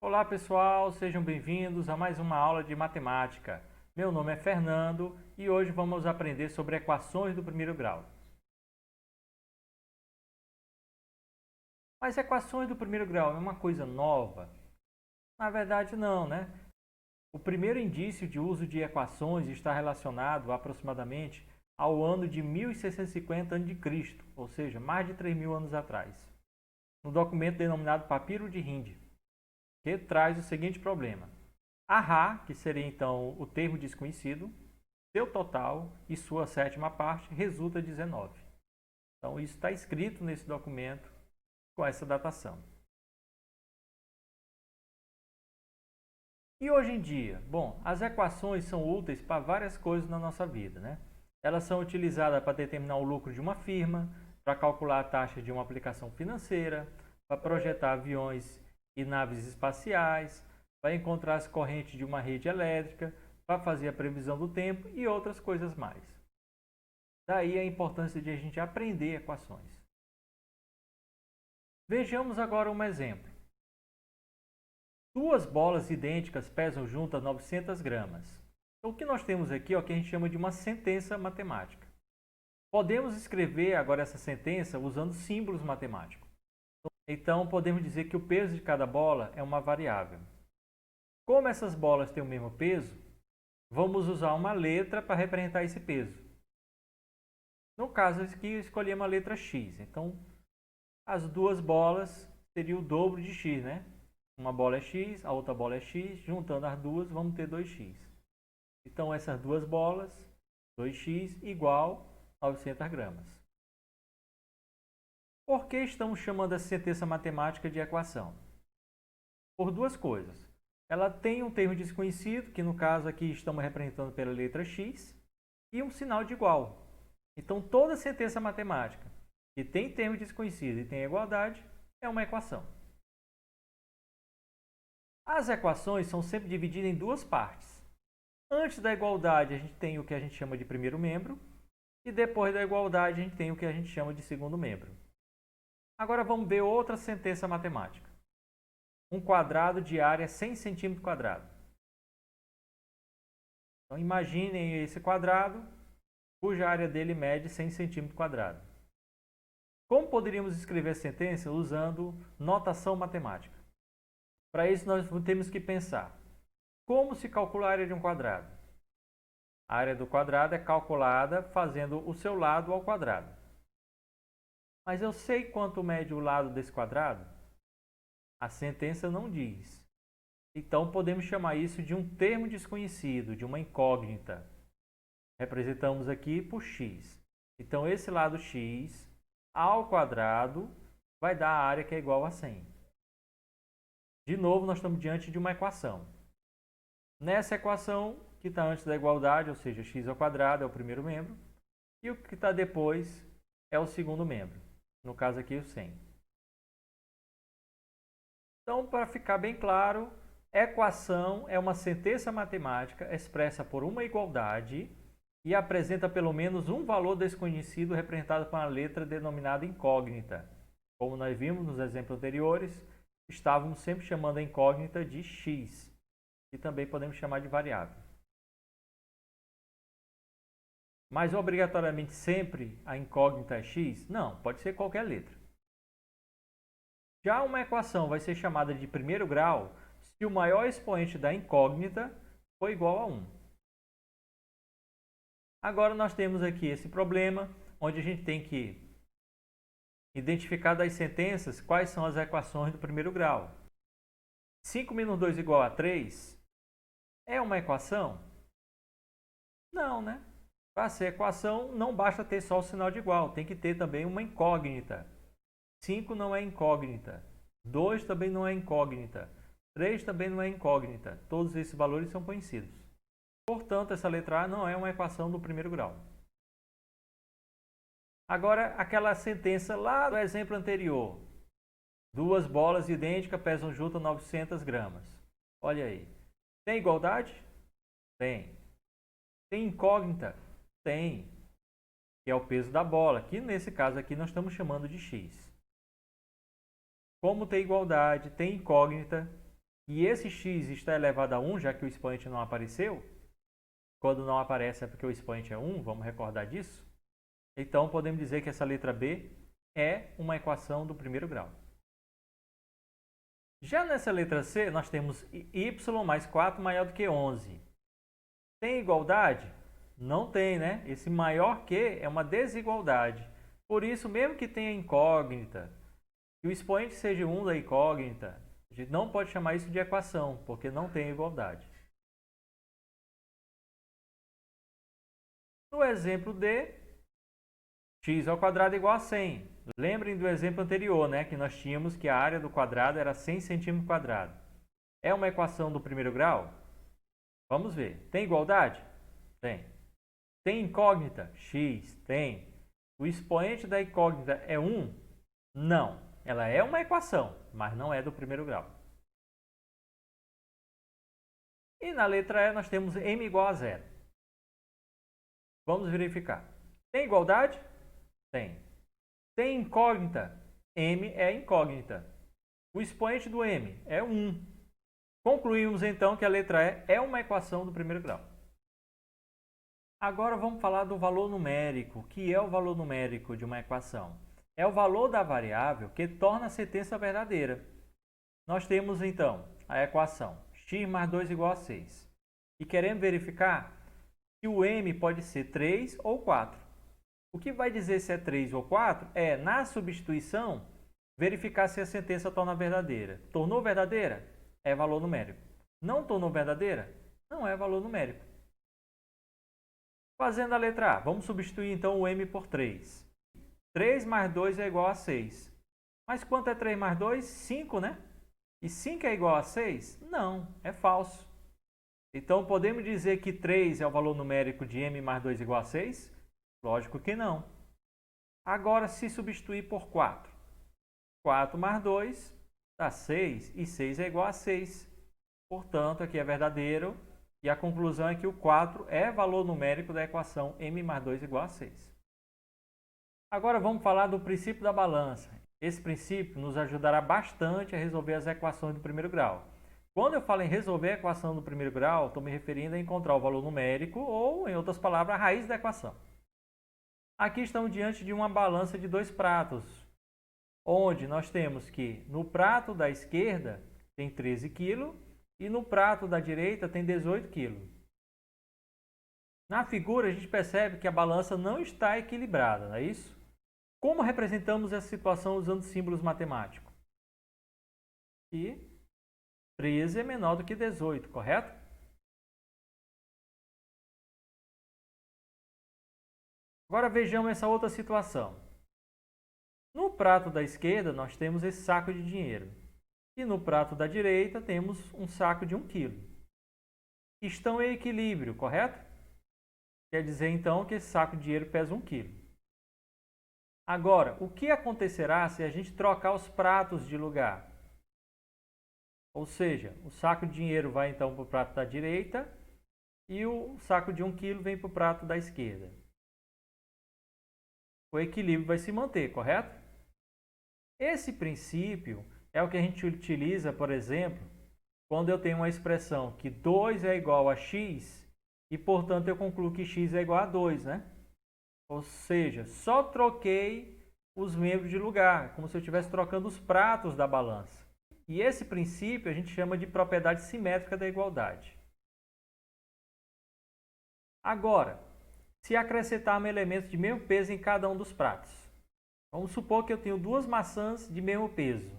Olá pessoal, sejam bem-vindos a mais uma aula de matemática. Meu nome é Fernando e hoje vamos aprender sobre equações do primeiro grau. Mas equações do primeiro grau é uma coisa nova? Na verdade não, né? O primeiro indício de uso de equações está relacionado aproximadamente ao ano de 1650 a.C., ou seja, mais de 3.000 anos atrás, no documento denominado Papiro de Hind, que traz o seguinte problema. A Rá, que seria então o termo desconhecido, seu total e sua sétima parte resulta 19. Então isso está escrito nesse documento com essa datação. E hoje em dia? Bom, as equações são úteis para várias coisas na nossa vida, né? Elas são utilizadas para determinar o lucro de uma firma, para calcular a taxa de uma aplicação financeira, para projetar aviões e naves espaciais, para encontrar as correntes de uma rede elétrica, para fazer a previsão do tempo e outras coisas mais. Daí a importância de a gente aprender equações. Vejamos agora um exemplo. Duas bolas idênticas pesam juntas 900 gramas. Então, o que nós temos aqui é o que a gente chama de uma sentença matemática. Podemos escrever agora essa sentença usando símbolos matemáticos. Então, podemos dizer que o peso de cada bola é uma variável. Como essas bolas têm o mesmo peso, vamos usar uma letra para representar esse peso. No caso aqui, eu escolhi uma letra X. Então, as duas bolas seriam o dobro de X, né? Uma bola é X, a outra bola é X. Juntando as duas, vamos ter 2X. Então, essas duas bolas, 2X igual 900 gramas. Por que estamos chamando essa sentença matemática de equação? Por duas coisas. Ela tem um termo desconhecido, que no caso aqui estamos representando pela letra X, e um sinal de igual. Então, toda sentença matemática que tem termo desconhecido e tem igualdade é uma equação. As equações são sempre divididas em duas partes. Antes da igualdade, a gente tem o que a gente chama de primeiro membro, e depois da igualdade, a gente tem o que a gente chama de segundo membro. Agora vamos ver outra sentença matemática. Um quadrado de área 100 cm². Então, imaginem esse quadrado, cuja área dele mede 100 cm². Como poderíamos escrever a sentença usando notação matemática? Para isso, nós temos que pensar. Como se calcula a área de um quadrado? A área do quadrado é calculada fazendo o seu lado ao quadrado. Mas eu sei quanto mede o lado desse quadrado? A sentença não diz. Então, podemos chamar isso de um termo desconhecido, de uma incógnita. Representamos aqui por x. Então, esse lado x ao quadrado vai dar a área que é igual a 100. De novo, nós estamos diante de uma equação. Nessa equação, que está antes da igualdade, ou seja, x ao quadrado é o primeiro membro, e o que está depois é o segundo membro, no caso aqui o 100. Então, para ficar bem claro, equação é uma sentença matemática expressa por uma igualdade e apresenta pelo menos um valor desconhecido representado por uma letra denominada incógnita. Como nós vimos nos exemplos anteriores, estávamos sempre chamando a incógnita de x, e também podemos chamar de variável. Mas obrigatoriamente sempre a incógnita é x? Não, pode ser qualquer letra. Já uma equação vai ser chamada de primeiro grau se o maior expoente da incógnita for igual a 1. Agora nós temos aqui esse problema, onde a gente tem que identificar das sentenças quais são as equações do primeiro grau. 5 menos 2 igual a 3 é uma equação? Não, né? Para ser equação, não basta ter só o sinal de igual, tem que ter também uma incógnita. 5 não é incógnita, 2 também não é incógnita, 3 também não é incógnita. Todos esses valores são conhecidos. Portanto, essa letra A não é uma equação do primeiro grau. Agora, aquela sentença lá do exemplo anterior. Duas bolas idênticas pesam juntas 900 gramas. Olha aí. Tem igualdade? Tem. Tem incógnita? Tem. Que é o peso da bola, que nesse caso aqui nós estamos chamando de x. Como tem igualdade, tem incógnita, e esse x está elevado a 1, já que o expoente não apareceu, quando não aparece é porque o expoente é 1, vamos recordar disso. Então, podemos dizer que essa letra B é uma equação do primeiro grau. Já nessa letra C, nós temos y mais 4 maior do que 11. Tem igualdade? Não tem, né? Esse maior que é uma desigualdade. Por isso, mesmo que tenha incógnita, que o expoente seja 1 da incógnita, a gente não pode chamar isso de equação, porque não tem igualdade. No exemplo D, x ao quadrado é igual a 100. Lembrem do exemplo anterior, né, que nós tínhamos que a área do quadrado era 100 cm². É uma equação do primeiro grau? Vamos ver. Tem igualdade? Tem. Tem incógnita? X. Tem. O expoente da incógnita é 1? Não. Ela é uma equação, mas não é do primeiro grau. E na letra E nós temos m igual a 0. Vamos verificar. Tem igualdade? Tem. Tem incógnita? M é incógnita. O expoente do m é 1. Concluímos então que a letra E é uma equação do primeiro grau. Agora vamos falar do valor numérico. O que é o valor numérico de uma equação? É o valor da variável que torna a sentença verdadeira. Nós temos então a equação x mais 2 igual a 6. E queremos verificar que o m pode ser 3 ou 4. O que vai dizer se é 3 ou 4 é, na substituição, verificar se a sentença torna verdadeira. Tornou verdadeira? É valor numérico. Não tornou verdadeira? Não é valor numérico. Fazendo a letra A, vamos substituir então o m por 3. 3 mais 2 é igual a 6. Mas quanto é 3 mais 2? 5, né? E 5 é igual a 6? Não, é falso. Então, podemos dizer que 3 é o valor numérico de m mais 2 igual a 6? Lógico que não. Agora, se substituir por 4. 4 mais 2 dá 6, e 6 é igual a 6. Portanto, aqui é verdadeiro, e a conclusão é que o 4 é valor numérico da equação m mais 2 igual a 6. Agora vamos falar do princípio da balança. Esse princípio nos ajudará bastante a resolver as equações do primeiro grau. Quando eu falo em resolver a equação do primeiro grau, estou me referindo a encontrar o valor numérico ou, em outras palavras, a raiz da equação. Aqui estamos diante de uma balança de 2 pratos, onde nós temos que no prato da esquerda tem 13 kg e no prato da direita tem 18 kg. Na figura a gente percebe que a balança não está equilibrada, não é isso? Como representamos essa situação usando símbolos matemáticos? E 13 é menor do que 18, correto? Agora vejamos essa outra situação. No prato da esquerda nós temos esse saco de dinheiro. E no prato da direita temos um saco de 1 kg. Estão em equilíbrio, correto? Quer dizer então que esse saco de dinheiro pesa 1 kg. Agora, o que acontecerá se a gente trocar os pratos de lugar? Ou seja, o saco de dinheiro vai então para o prato da direita e o saco de 1 kg vem para o prato da esquerda. O equilíbrio vai se manter, correto? Esse princípio é o que a gente utiliza, por exemplo, quando eu tenho uma expressão que 2 é igual a x e, portanto, eu concluo que x é igual a 2, né? Ou seja, só troquei os membros de lugar, como se eu estivesse trocando os pratos da balança. E esse princípio a gente chama de propriedade simétrica da igualdade. Agora, se acrescentarmos elementos de mesmo peso em cada um dos pratos. Vamos supor que eu tenho 2 maçãs de mesmo peso.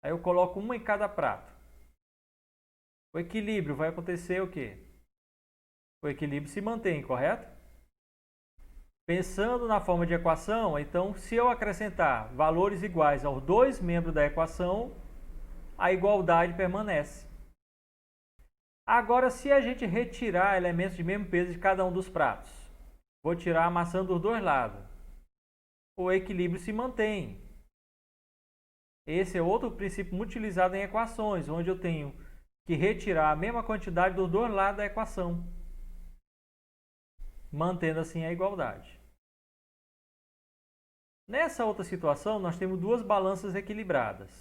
Aí eu coloco uma em cada prato. O equilíbrio vai acontecer o quê? O equilíbrio se mantém, correto? Pensando na forma de equação, então, se eu acrescentar valores iguais aos 2 membros da equação, a igualdade permanece. Agora, se a gente retirar elementos de mesmo peso de cada um dos pratos, vou tirar a maçã dos dois lados, o equilíbrio se mantém. Esse é outro princípio muito utilizado em equações, onde eu tenho que retirar a mesma quantidade dos dois lados da equação, mantendo assim a igualdade. Nessa outra situação, nós temos 2 balanças equilibradas.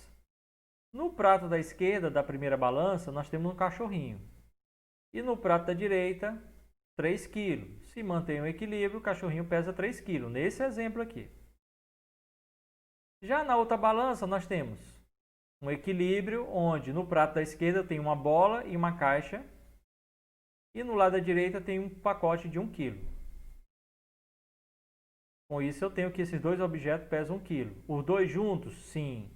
No prato da esquerda, da primeira balança, nós temos um cachorrinho. E no prato da direita, 3 kg. Se mantém o equilíbrio, o cachorrinho pesa 3 kg, nesse exemplo aqui. Já na outra balança, nós temos um equilíbrio onde no prato da esquerda tem uma bola e uma caixa. E no lado da direita tem um pacote de 1 kg. Com isso, eu tenho que esses dois objetos pesam 1 kg. Os dois juntos, sim.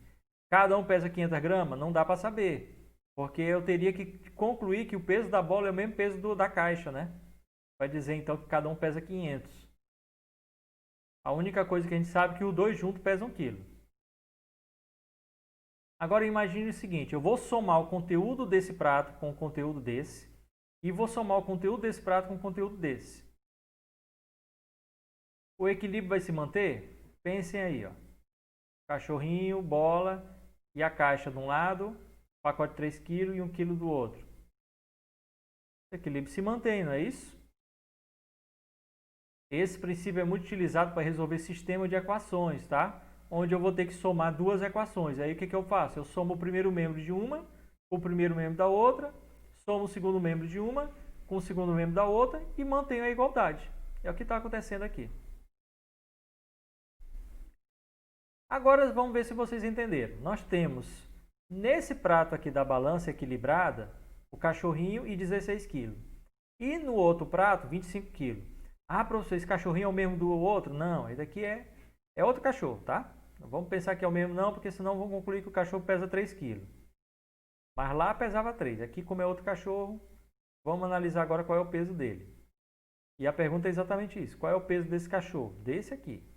Cada um pesa 500 gramas? Não dá para saber. Porque eu teria que concluir que o peso da bola é o mesmo peso da caixa, né? Vai dizer então que cada um pesa 500. A única coisa que a gente sabe é que os dois juntos pesam 1 kg. Agora imagine o seguinte, eu vou somar o conteúdo desse prato com o conteúdo desse e vou somar o conteúdo desse prato com o conteúdo desse. O equilíbrio vai se manter? Pensem aí, ó. Cachorrinho, bola e a caixa de um lado, pacote de 3 kg e 1 kg do outro. O equilíbrio se mantém, não é isso? Esse princípio é muito utilizado para resolver sistema de equações, tá? Onde eu vou ter que somar duas equações. Aí o que eu faço? Eu somo o primeiro membro de uma com o primeiro membro da outra, somo o segundo membro de uma com o segundo membro da outra e mantenho a igualdade. É o que está acontecendo aqui. Agora vamos ver se vocês entenderam. Nós temos nesse prato aqui da balança equilibrada o cachorrinho e 16 kg. E no outro prato 25 kg. Ah, professor, esse cachorrinho é o mesmo do outro? Não, esse daqui é outro cachorro, tá? Não vamos pensar que é o mesmo não, porque senão vamos concluir que o cachorro pesa 3 kg. Mas lá pesava 3. Aqui, como é outro cachorro, vamos analisar agora qual é o peso dele. E a pergunta é exatamente isso. Qual é o peso desse cachorro? Desse aqui.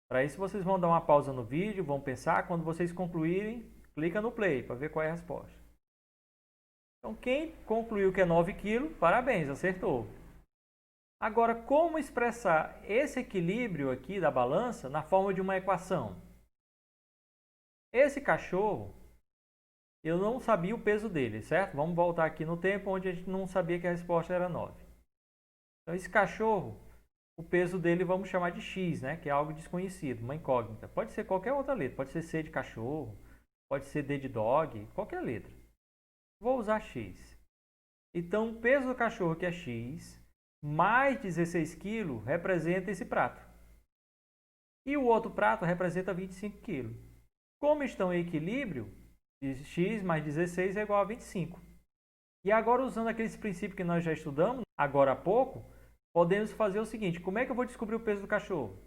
Para isso, vocês vão dar uma pausa no vídeo, vão pensar. Quando vocês concluírem, clica no play para ver qual é a resposta. Então, quem concluiu que é 9 kg, parabéns, acertou. Agora, como expressar esse equilíbrio aqui da balança na forma de uma equação? Esse cachorro, eu não sabia o peso dele, certo? Vamos voltar aqui no tempo onde a gente não sabia que a resposta era 9. Então, esse cachorro, o peso dele vamos chamar de x, né? Que é algo desconhecido, uma incógnita. Pode ser qualquer outra letra, pode ser C de cachorro, pode ser D de dog, qualquer letra. Vou usar x. Então, o peso do cachorro, que é x, mais 16 kg representa esse prato. E o outro prato representa 25 kg. Como estão em equilíbrio, x mais 16 é igual a 25. E agora, usando aquele princípio que nós já estudamos, agora há pouco, podemos fazer o seguinte, como é que eu vou descobrir o peso do cachorro?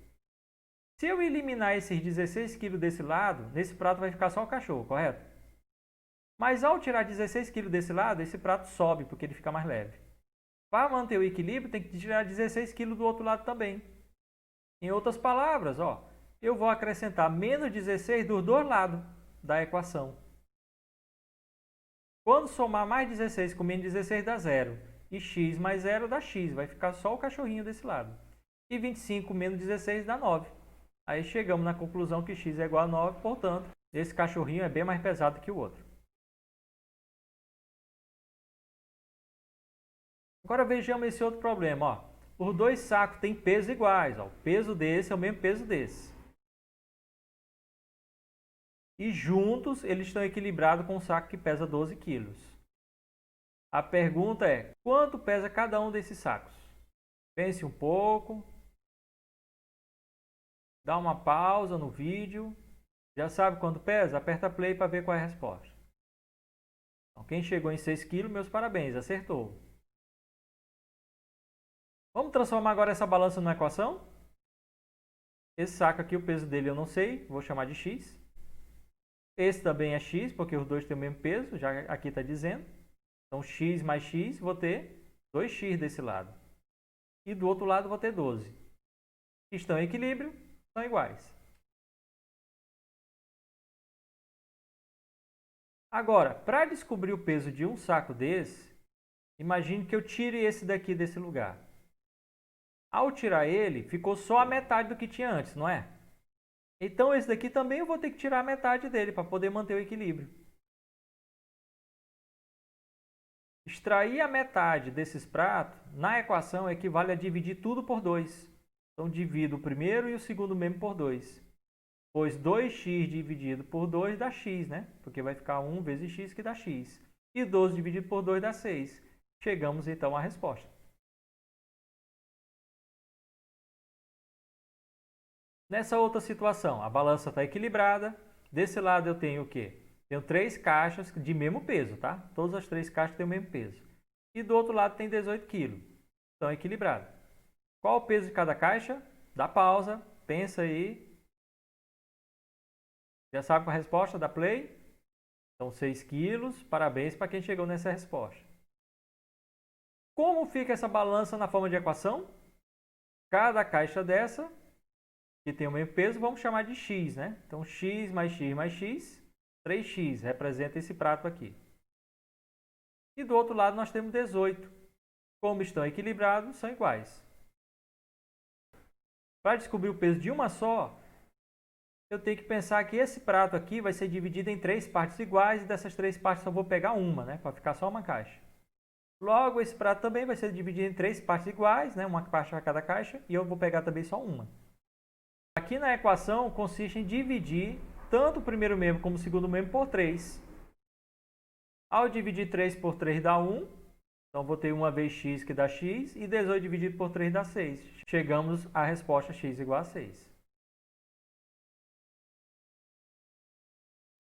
Se eu eliminar esses 16 kg desse lado, nesse prato vai ficar só o cachorro, correto? Mas ao tirar 16 kg desse lado, esse prato sobe, porque ele fica mais leve. Para manter o equilíbrio, tem que tirar 16 kg do outro lado também. Em outras palavras, ó, eu vou acrescentar menos 16 dos dois lados da equação. Quando somar mais 16 com menos 16 dá 0. E x mais 0 dá x. Vai ficar só o cachorrinho desse lado. E 25 menos 16 dá 9. Aí chegamos na conclusão que x é igual a 9. Portanto, esse cachorrinho é bem mais pesado que o outro. Agora vejamos esse outro problema. Ó. Os dois sacos têm pesos iguais. Ó. O peso desse é o mesmo peso desse. E juntos eles estão equilibrados com um saco que pesa 12 kg. A pergunta é, quanto pesa cada um desses sacos? Pense um pouco. Dá uma pausa no vídeo. Já sabe quanto pesa? Aperta play para ver qual é a resposta. Então, quem chegou em 6 kg, meus parabéns, acertou. Vamos transformar agora essa balança numa equação? Esse saco aqui, o peso dele eu não sei, vou chamar de x. Esse também é x, porque os dois têm o mesmo peso, já aqui está dizendo. Então, x mais x, vou ter 2x desse lado. E do outro lado, vou ter 12. Estão em equilíbrio, são iguais. Agora, para descobrir o peso de um saco desse, imagine que eu tire esse daqui desse lugar. Ao tirar ele, ficou só a metade do que tinha antes, não é? Então, esse daqui também eu vou ter que tirar a metade dele para poder manter o equilíbrio. Extrair a metade desses pratos, na equação, equivale a dividir tudo por 2. Então, divido o primeiro e o segundo membro por 2. pois 2x dividido por 2 dá x, né? Porque vai ficar 1 vezes x que dá x. E 12 dividido por 2 dá 6. Chegamos então à resposta. Nessa outra situação, a balança está equilibrada. Desse lado eu tenho o quê? Tenho 3 caixas de mesmo peso, tá? Todas as 3 caixas têm o mesmo peso. E do outro lado tem 18 kg. Então, equilibrado. Qual o peso de cada caixa? Dá pausa, pensa aí. Já sabe qual a resposta? Dá play. Então, 6 quilos. Parabéns para quem chegou nessa resposta. Como fica essa balança na forma de equação? Cada caixa dessa, que tem o mesmo peso, vamos chamar de x, né? Então, x mais x mais x, 3x, representa esse prato aqui. E do outro lado nós temos 18. Como estão equilibrados, são iguais. Para descobrir o peso de uma só, eu tenho que pensar que esse prato aqui vai ser dividido em 3 partes iguais, e dessas 3 partes eu vou pegar uma, né? Para ficar só uma caixa. Logo, esse prato também vai ser dividido em 3 partes iguais, né? Uma parte para cada caixa, e eu vou pegar também só uma. Aqui na equação consiste em dividir tanto o primeiro membro como o segundo membro por 3. Ao dividir 3 por 3 dá 1. Então, vou ter 1 vezes x que dá x. E 18 dividido por 3 dá 6. Chegamos à resposta x igual a 6.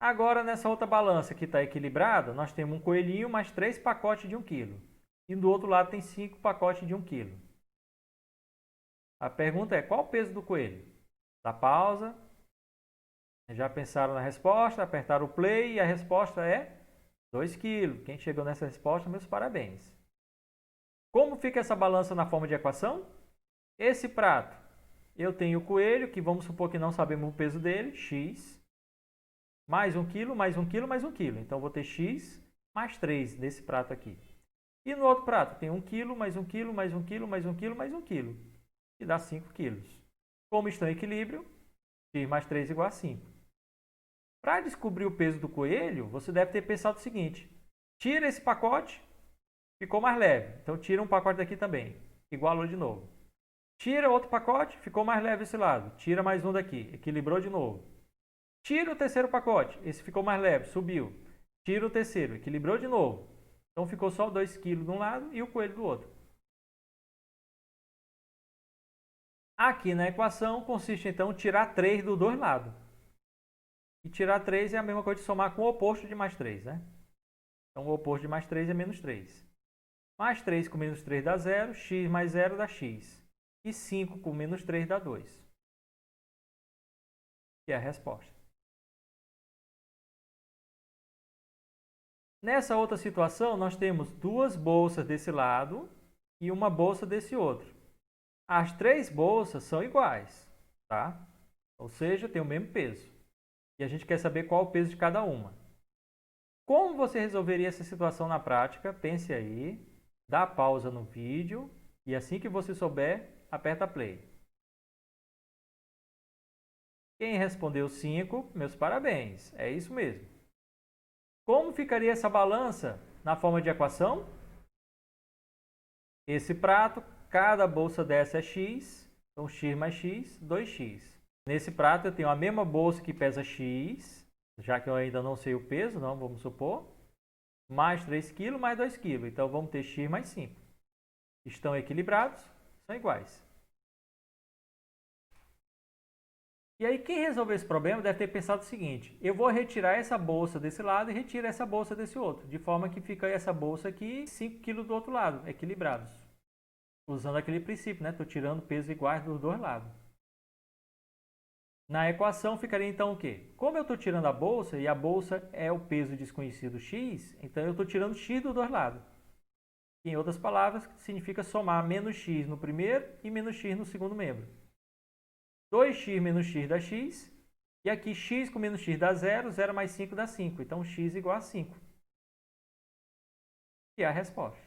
Agora, nessa outra balança que está equilibrada, nós temos um coelhinho mais 3 pacotes de 1 kg. E do outro lado tem 5 pacotes de 1 kg. A pergunta é, qual o peso do coelho? Dá pausa. Já pensaram na resposta, apertaram o play e a resposta é 2 kg. Quem chegou nessa resposta, meus parabéns. Como fica essa balança na forma de equação? Esse prato, eu tenho o coelho, que vamos supor que não sabemos o peso dele, x, mais 1 kg, mais 1 kg, mais 1 kg. Então, vou ter x mais 3 nesse prato aqui. E no outro prato, tem 1 kg, mais 1 kg, mais 1 kg, mais 1 kg, mais 1 kg. Que dá 5 kg. Como estão em equilíbrio, x mais 3 igual a 5. Para descobrir o peso do coelho, você deve ter pensado o seguinte. Tira esse pacote, ficou mais leve. Então, tira um pacote daqui também. Igualou de novo. Tira outro pacote, ficou mais leve esse lado. Tira mais um daqui, equilibrou de novo. Tira o terceiro pacote, esse ficou mais leve, subiu. Tira o terceiro, equilibrou de novo. Então, ficou só 2 kg de um lado e o coelho do outro. Aqui na equação, consiste então em tirar 3 dos dois lados. E tirar 3 é a mesma coisa de somar com o oposto de mais 3, né? Então, o oposto de mais 3 é menos 3. Mais 3 com menos 3 dá 0, x mais 0 dá x. E 5 com menos 3 dá 2. Que é a resposta. Nessa outra situação, nós temos 2 bolsas desse lado e uma bolsa desse outro. As 3 bolsas são iguais, tá? Ou seja, tem o mesmo peso. E a gente quer saber qual o peso de cada uma. Como você resolveria essa situação na prática? Pense aí, dá pausa no vídeo e assim que você souber, aperta play. Quem respondeu 5, meus parabéns, é isso mesmo. Como ficaria essa balança na forma de equação? Esse prato, cada bolsa dessa é x, então x mais x, 2x. Nesse prato eu tenho a mesma bolsa que pesa x, já que eu ainda não sei o peso, não, vamos supor, mais 3 kg mais 2 kg. Então, vamos ter x mais 5. Estão equilibrados, são iguais. E aí, quem resolveu esse problema deve ter pensado o seguinte, eu vou retirar essa bolsa desse lado e retiro essa bolsa desse outro, de forma que fica essa bolsa aqui e 5 kg do outro lado, equilibrados. Usando aquele princípio, né? Estou tirando pesos iguais dos dois lados. Na equação ficaria então o quê? Como eu estou tirando a bolsa, e a bolsa é o peso desconhecido x, então eu estou tirando x dos dois lados. Em outras palavras, significa somar menos x no primeiro e menos x no segundo membro. 2x menos x dá x, e aqui x com menos x dá 0, 0 mais 5 dá 5. Então, x igual a 5. E é a resposta.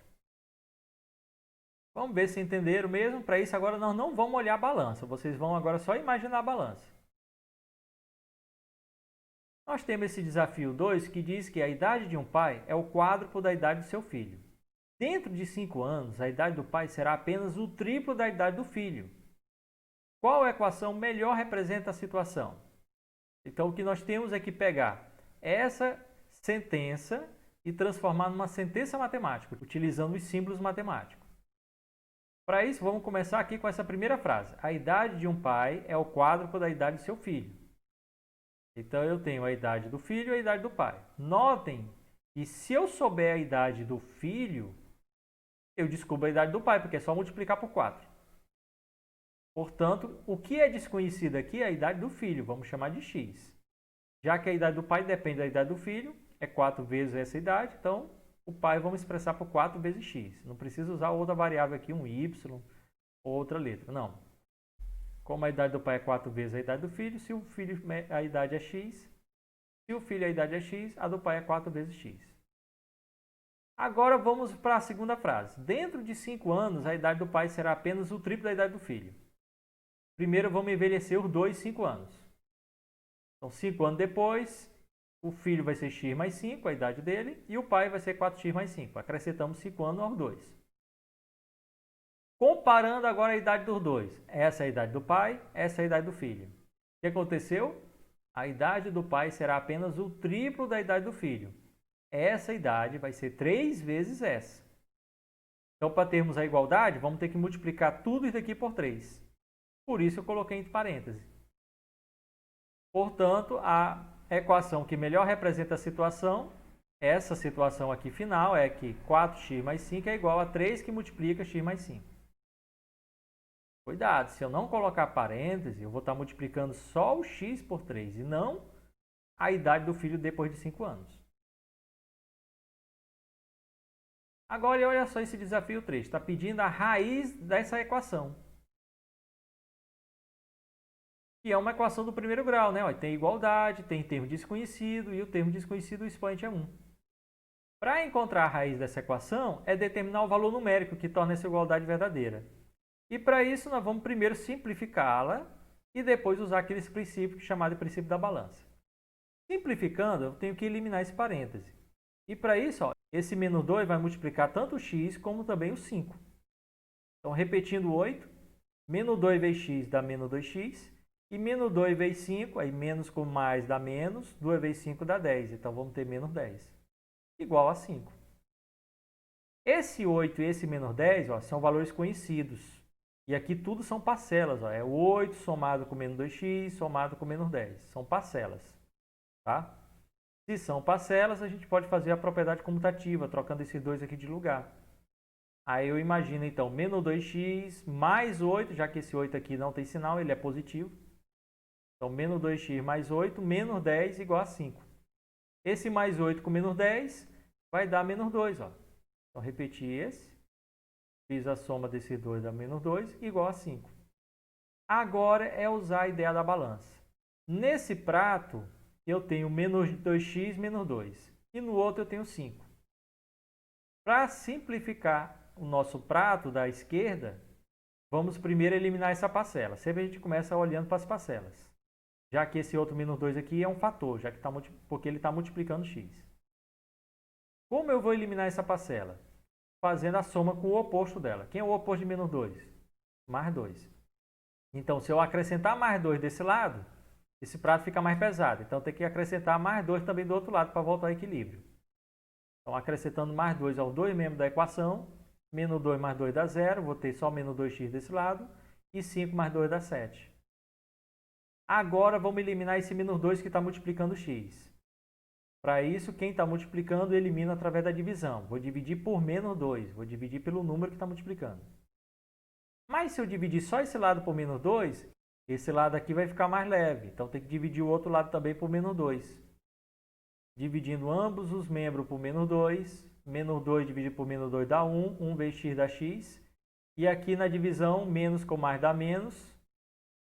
Vamos ver se entenderam mesmo. Para isso, agora nós não vamos olhar a balança. Vocês vão agora só imaginar a balança. Nós temos esse desafio 2 que diz que a idade de um pai é o quádruplo da idade do seu filho. Dentro de 5 anos, a idade do pai será apenas o triplo da idade do filho. Qual equação melhor representa a situação? Então, o que nós temos é que pegar essa sentença e transformar numa sentença matemática, utilizando os símbolos matemáticos. Para isso, vamos começar aqui com essa primeira frase. A idade de um pai é o quádruplo da idade do seu filho. Então, eu tenho a idade do filho e a idade do pai. Notem que se eu souber a idade do filho, eu descubro a idade do pai, porque é só multiplicar por 4. Portanto, o que é desconhecido aqui é a idade do filho, vamos chamar de x. Já que a idade do pai depende da idade do filho, é 4 vezes essa idade, então o pai vamos expressar por 4 vezes x. Não precisa usar outra variável aqui, um y ou outra letra, não. Como a idade do pai é 4 vezes a idade do filho, se o filho a idade é x, se o filho a idade é x, a do pai é 4 vezes x. Agora vamos para a segunda frase. Dentro de 5 anos, a idade do pai será apenas o triplo da idade do filho. Primeiro vamos envelhecer os dois 5 anos. Então, 5 anos depois, o filho vai ser x mais 5, a idade dele, e o pai vai ser 4x mais 5. Acrescentamos 5 anos aos dois. Comparando agora a idade dos dois. Essa é a idade do pai, essa é a idade do filho. O que aconteceu? A idade do pai será apenas o triplo da idade do filho. Essa idade vai ser 3 vezes essa. Então, para termos a igualdade, vamos ter que multiplicar tudo isso aqui por 3. Por isso eu coloquei entre parênteses. Portanto, a equação que melhor representa a situação, essa situação aqui final, é que 4x mais 5 é igual a 3 que multiplica x mais 5. Cuidado, se eu não colocar parêntese, eu vou estar multiplicando só o x por 3 e não a idade do filho depois de 5 anos. Agora, olha só esse desafio 3. Está pedindo a raiz dessa equação. Que é uma equação do primeiro grau, né? Olha, tem igualdade, tem termo desconhecido e o termo desconhecido, o expoente é 1. Para encontrar a raiz dessa equação, é determinar o valor numérico que torna essa igualdade verdadeira. E para isso, nós vamos primeiro simplificá-la e depois usar aquele princípio chamado de princípio da balança. Simplificando, eu tenho que eliminar esse parêntese. E para isso, ó, esse menos 2 vai multiplicar tanto o x como também o 5. Então, repetindo 8, menos 2 vezes x dá menos 2x. E menos 2 vezes 5, aí menos com mais dá menos, 2 vezes 5 dá 10. Então, vamos ter menos 10. Igual a 5. Esse 8 e esse menos 10 ó, são valores conhecidos. E aqui tudo são parcelas. Ó. É o 8 somado com menos 2x, somado com menos 10. São parcelas. Tá? Se são parcelas, a gente pode fazer a propriedade comutativa, trocando esses dois aqui de lugar. Aí eu imagino, então, menos 2x mais 8, já que esse 8 aqui não tem sinal, ele é positivo. Então, menos 2x mais 8, menos 10 igual a 5. Esse mais 8 com menos 10 vai dar menos 2. Ó. Então, repeti esse. Fiz a soma desses dois, dá menos 2, igual a 5. Agora é usar a ideia da balança. Nesse prato, eu tenho menos 2x menos 2. E no outro eu tenho 5. Para simplificar o nosso prato da esquerda, vamos primeiro eliminar essa parcela. Sempre a gente começa olhando para as parcelas. Já que esse outro menos 2 aqui é um fator, já que porque ele está multiplicando x. Como eu vou eliminar essa parcela? Fazendo a soma com o oposto dela. Quem é o oposto de menos 2? Mais 2. Então, se eu acrescentar mais 2 desse lado, esse prato fica mais pesado. Então, tem que acrescentar mais 2 também do outro lado para voltar ao equilíbrio. Então, acrescentando mais 2 aos dois membros da equação, menos 2 mais 2 dá 0, vou ter só menos 2x desse lado, e 5 mais 2 dá 7. Agora, vamos eliminar esse menos 2 que está multiplicando x. Para isso, quem está multiplicando, eu elimino através da divisão. Vou dividir por menos 2, vou dividir pelo número que está multiplicando. Mas se eu dividir só esse lado por menos 2, esse lado aqui vai ficar mais leve. Então, tem que dividir o outro lado também por menos 2. Dividindo ambos os membros por menos 2. Menos 2 dividido por menos 2 dá 1. 1 vezes x dá x. E aqui na divisão, menos com mais dá menos.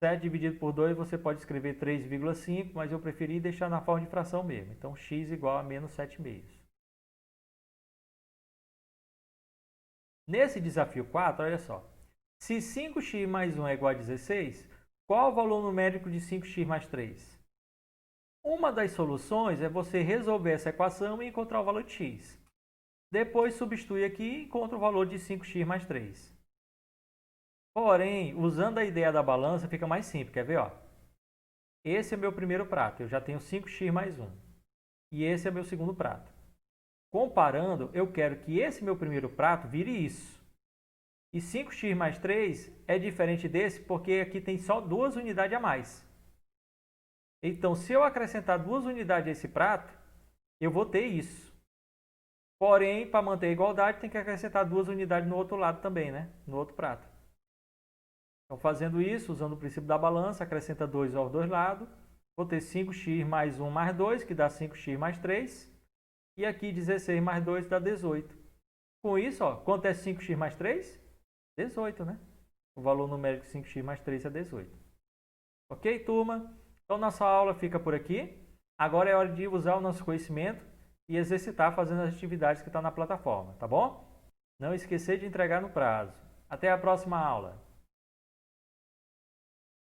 7 dividido por 2, você pode escrever 3,5, mas eu preferi deixar na forma de fração mesmo. Então, x igual a menos 7,5. Nesse desafio 4, olha só. Se 5x mais 1 é igual a 16, qual o valor numérico de 5x mais 3? Uma das soluções é você resolver essa equação e encontrar o valor de x. Depois, substitui aqui e encontra o valor de 5x mais 3. Porém, usando a ideia da balança, fica mais simples. Quer ver? Ó? esse é meu primeiro prato, eu já tenho 5x mais 1. E esse é meu segundo prato. Comparando, eu quero que esse meu primeiro prato vire isso. E 5x mais 3 é diferente desse porque aqui tem só 2 unidades a mais. Então, se eu acrescentar 2 unidades a esse prato, eu vou ter isso. Porém, para manter a igualdade, tem que acrescentar 2 unidades no outro lado também, né? No outro prato. Então, fazendo isso, usando o princípio da balança, acrescenta 2 aos dois lados. Vou ter 5x mais 1 mais 2, que dá 5x mais 3. E aqui 16 mais 2 dá 18. Com isso, ó, quanto é 5x mais 3? 18, né? O valor numérico de 5x mais 3 é 18. Ok, turma? Então, nossa aula fica por aqui. Agora é hora de usar o nosso conhecimento e exercitar fazendo as atividades que estão na plataforma, tá bom? Não esquecer de entregar no prazo. Até a próxima aula!